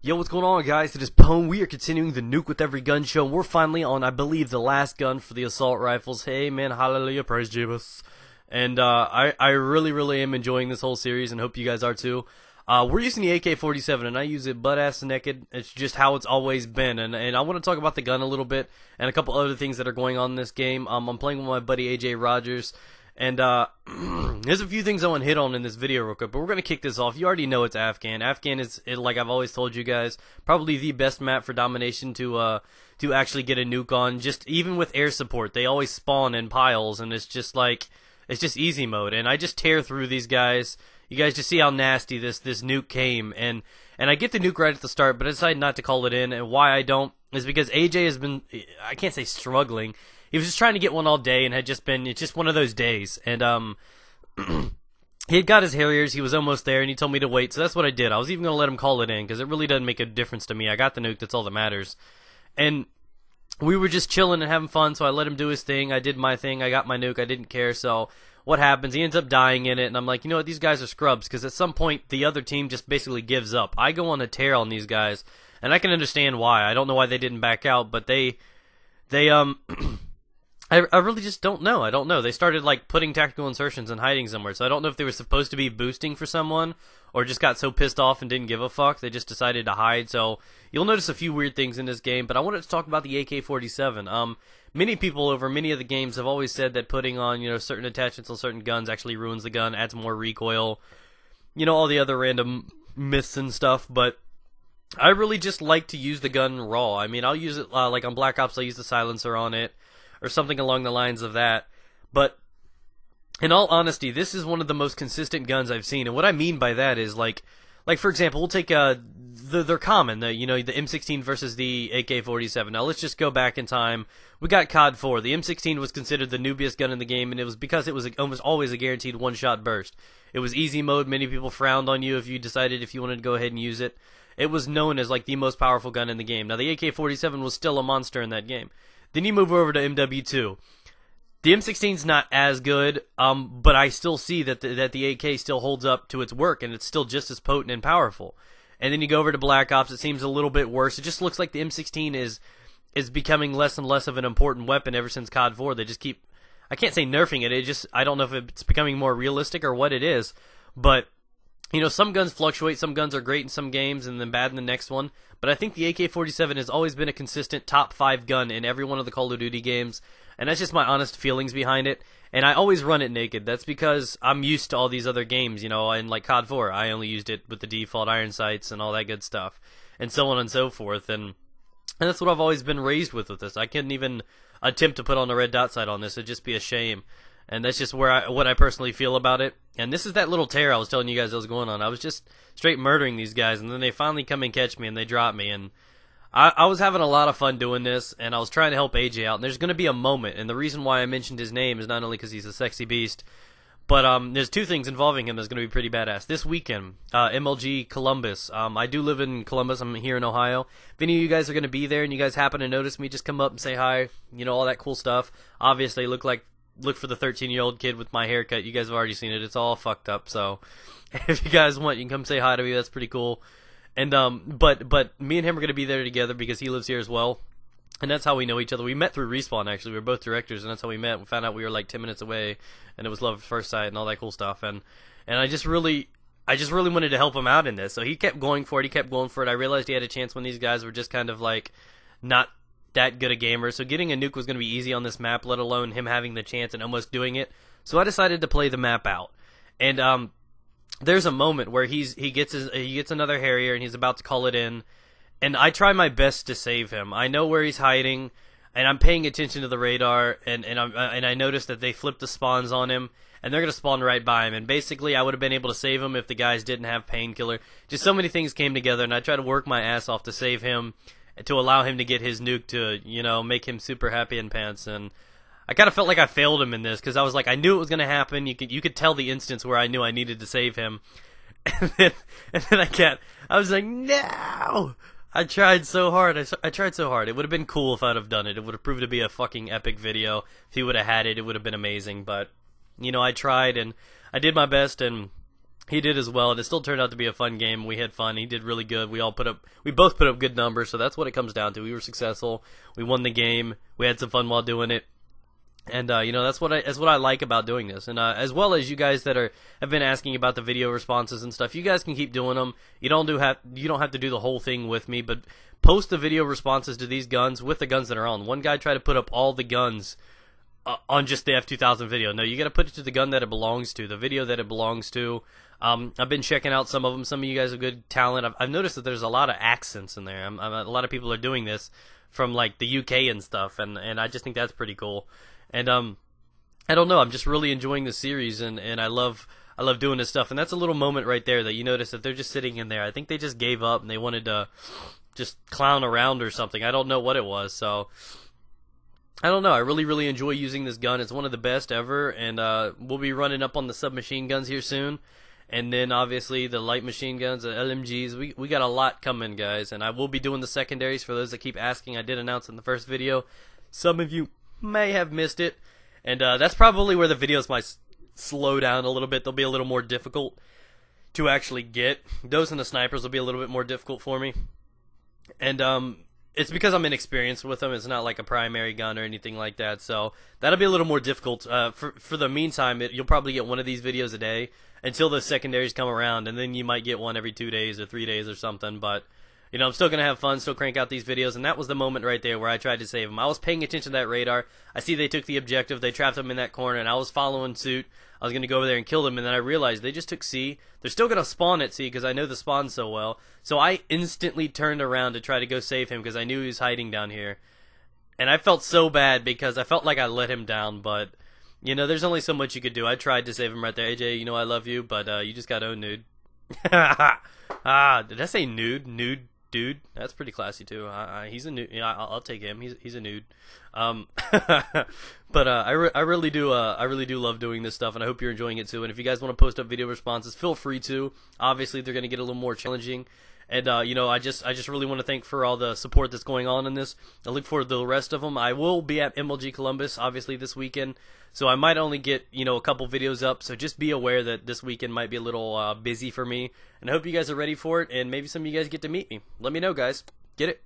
Yo, what's going on, guys? It is Pone. We are continuing the Nuke with Every Gun show, and we're finally on, I believe, the last gun for the assault rifles. Hey, man, hallelujah, praise Jesus. And I really am enjoying this whole series, and hope you guys are too. We're using the AK47, and I use it butt-ass naked. It's just how it's always been, and I want to talk about the gun a little bit, and a couple other things that are going on in this game. I'm playing with my buddy AJ Rogers, and there's a few things I want to hit on in this video real quick, but we're going to kick this off. You already know it's Afghan. Afghan is, like I've always told you guys, probably the best map for domination to actually get a nuke on. Just even with air support, they always spawn in piles, and it's just like, it's just easy mode, and I just tear through these guys. You guys just see how nasty this nuke came, and I get the nuke right at the start, but I decided not to call it in, and why I don't is because AJ has been, I can't say struggling, he was just trying to get one all day, and had just been, it's just one of those days, and he had got his Harriers, he was almost there, and he told me to wait, so that's what I did. I was even going to let him call it in, because it really doesn't make a difference to me. I got the nuke, that's all that matters, and we were just chilling and having fun, so I let him do his thing, I did my thing, I got my nuke, I didn't care, so what happens, he ends up dying in it, and I'm like, you know what, these guys are scrubs, because at some point, the other team just basically gives up. I go on a tear on these guys, and I can understand why. I don't know why they didn't back out, but they I really just don't know. I don't know. They started, like, putting tactical insertions and hiding somewhere, so I don't know if they were supposed to be boosting for someone, or just got so pissed off and didn't give a fuck, they just decided to hide, so you'll notice a few weird things in this game, but I wanted to talk about the AK-47. Many people over many of the games have always said that putting on, certain attachments on certain guns actually ruins the gun, adds more recoil, all the other random myths and stuff, but I really just like to use the gun raw. I mean, I'll use it, like on Black Ops, I'll use the silencer on it, or something along the lines of that, but in all honesty, this is one of the most consistent guns I've seen, and what I mean by that is, like for example, we'll take, they're common, the M16 versus the AK-47. Now, let's just go back in time. We got COD 4. The M16 was considered the noobiest gun in the game, and it was because it was almost always a guaranteed one-shot burst. It was easy mode. Many people frowned on you if you decided if you wanted to go ahead and use it. It was known as, like, the most powerful gun in the game. Now, the AK-47 was still a monster in that game. Then you move over to MW2. The M16's not as good, but I still see that the AK still holds up to its work, and it's still just as potent and powerful. And then you go over to Black Ops, it seems a little bit worse. It just looks like the M16 is becoming less and less of an important weapon ever since COD 4. They just keep, I can't say nerfing it, I don't know if it's becoming more realistic or what it is, but some guns fluctuate. Some guns are great in some games and then bad in the next one. But I think the AK-47 has always been a consistent top 5 gun in every one of the Call of Duty games. And that's just my honest feelings behind it. And I always run it naked. That's because I'm used to all these other games, and like COD 4, I only used it with the default iron sights and all that good stuff. And so on and so forth. And that's what I've always been raised with this. I couldn't even attempt to put on a red dot sight on this. It'd just be a shame. And that's just what I personally feel about it. And this is that little tear I was telling you guys that was going on. I was just straight murdering these guys, and then they finally come and catch me, and they drop me. And I was having a lot of fun doing this, and I was trying to help AJ out. And there's going to be a moment, and the reason why I mentioned his name is not only because he's a sexy beast, but there's two things involving him that's going to be pretty badass. This weekend, MLG Columbus. I do live in Columbus. I'm here in Ohio. If any of you guys are going to be there and you guys happen to notice me, just come up and say hi. All that cool stuff. Obviously, look for the 13-year-old kid with my haircut. You guys have already seen it. It's all fucked up. So if you guys want, you can come say hi to me. That's pretty cool. And but me and him are going to be there together because he lives here as well. And that's how we know each other. We met through Respawn, actually. We were both directors, and that's how we met. We found out we were like 10 minutes away, and it was love at first sight and all that cool stuff. And I just really wanted to help him out in this. So he kept going for it. I realized he had a chance when these guys were just kind of like not that good a gamer, so getting a nuke was going to be easy on this map, let alone him having the chance and almost doing it. So I decided to play the map out, and there's a moment where he gets another Harrier and he's about to call it in, and I try my best to save him. I know where he's hiding, and I'm paying attention to the radar, and I noticed that they flipped the spawns on him, and they're gonna spawn right by him. And basically, I would have been able to save him if the guys didn't have painkiller. Just so many things came together, and I tried to work my ass off to save him, to allow him to get his nuke to, make him super happy in pants. And I kind of felt like I failed him in this, because I was like, I knew it was going to happen. You could tell the instance where I knew I needed to save him. And then I was like, no! I tried so hard. I tried so hard. It would have been cool if I'd have done it. It would have proved to be a fucking epic video. If he would have had it, it would have been amazing. But, I tried, and I did my best, and He did as well, and it still turned out to be a fun game. We had fun. He did really good. We both put up good numbers, so that's what it comes down to. We were successful. We won the game. We had some fun while doing it. And that's what I like about doing this. And as well as you guys that have been asking about the video responses and stuff, you guys can keep doing them. You don't have to do the whole thing with me, but post the video responses to these guns with the guns that are on. One guy tried to put up all the guns on just the F2000 video. No, you got to put it to the gun that it belongs to, the video that it belongs to. I've been checking out some of them. Some of you guys have good talent. I've noticed that there's a lot of accents in there. A lot of people are doing this from like the UK and stuff, and I just think that's pretty cool. And I don't know. I'm just really enjoying the series, and I love doing this stuff. And that's a little moment right there that you notice that they're just sitting in there. I think they just gave up and they wanted to just clown around or something. I don't know what it was. So I don't know. I really enjoy using this gun. It's one of the best ever, and we'll be running up on the submachine guns here soon. And then obviously the light machine guns, the LMGs. We got a lot coming, guys. And I will be doing the secondaries for those that keep asking. I did announce in the first video. Some of you may have missed it. And that's probably where the videos might slow down a little bit. They'll be a little more difficult to actually get. Those and the snipers will be a little bit more difficult for me. And it's because I'm inexperienced with them. It's not like a primary gun or anything like that. So that'll be a little more difficult. For the meantime, you'll probably get one of these videos a day until the secondaries come around, and then you might get one every 2 days or 3 days or something. But I'm still gonna have fun, still crank out these videos, and that was the moment right there where I tried to save them. I was paying attention to that radar. I see they took the objective, they trapped them in that corner, and I was following suit. I was gonna go over there and kill them, and then I realized they just took C. They're still gonna spawn at C because I know the spawn so well. So I instantly turned around to try to go save him because I knew he was hiding down here, and I felt so bad because I felt like I let him down, but there's only so much you could do. I tried to save him right there. AJ, I love you, but you just got owned, nude. Did I say nude? Nude, dude. That's pretty classy too. He's a nude. Yeah, I'll take him. He's a nude. But I really do love doing this stuff, and I hope you're enjoying it too. And if you guys want to post up video responses, feel free to. Obviously, they're going to get a little more challenging. And I just really want to thank for all the support that's going on in this. I look forward to the rest of them. I will be at MLG Columbus obviously this weekend, so I might only get a couple videos up. So just be aware that this weekend might be a little busy for me. And I hope you guys are ready for it, and maybe some of you guys get to meet me. Let me know, guys. Get it?